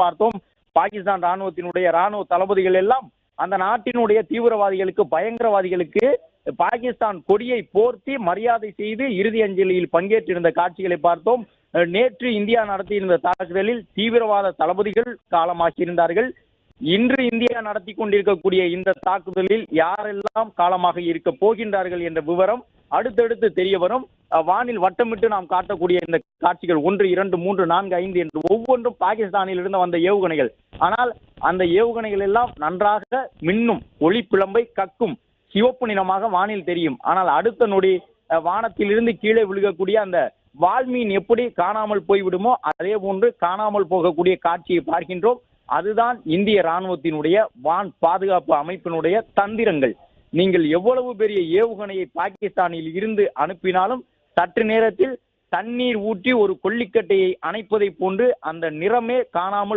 பார்த்தோம். பாகிஸ்தான் ராணுவத்தினுடைய ராணுவ தளபதிகள் எல்லாம் அந்த நாட்டினுடைய தீவிரவாதிகளுக்கு, பயங்கரவாதிகளுக்கு பாகிஸ்தான் கொடியை போர்த்தி மரியாதை செய்து இறுதி அஞ்சலியில் பங்கேற்றிருந்த காட்சிகளை பார்த்தோம். நேற்று இந்தியா நடத்தியிருந்த தாக்குதலில் தீவிரவாத தளபதிகள் காலமாகியிருந்தார்கள். இன்று இந்தியா நடத்தி கொண்டிருக்கக்கூடிய இந்த தாக்குதலில் யாரெல்லாம் காலமாக இருக்க போகின்றார்கள் என்ற விவரம் அடுத்தடுத்து தெரிய வரும். வானில் வட்டமிட்டு நாம் காட்டக்கூடிய இந்த காட்சிகள் 1, 2, 3, 4, 5 என்று ஒவ்வொன்றும் பாகிஸ்தானில் இருந்து வந்த ஏவுகணைகள். ஆனால் அந்த ஏவுகணைகள் எல்லாம் நன்றாக மின்னும், ஒளி பிளம்பை கக்கும், சிவப்பு நிறமாக வானில் தெரியும். ஆனால் அடுத்த நொடி வானத்திலிருந்து கீழே விழுகக்கூடிய அந்த வால்மீன் எப்படி காணாமல் போய்விடுமோ அதே போன்று காணாமல் போகக்கூடிய காட்சியை பார்க்கின்றோம். அதுதான் இந்திய ராணுவத்தினுடைய வான் பாதுகாப்பு அமைப்பினுடைய தந்திரங்கள். நீங்கள் எவ்வளவு பெரிய ஏவுகணையை பாகிஸ்தானில் இருந்து அனுப்பினாலும் சற்று நேரத்தில் தண்ணீர் ஊற்றி ஒரு கொல்லிக்கட்டையை அணைப்பதை போன்று அந்த நிறமே காணாமல்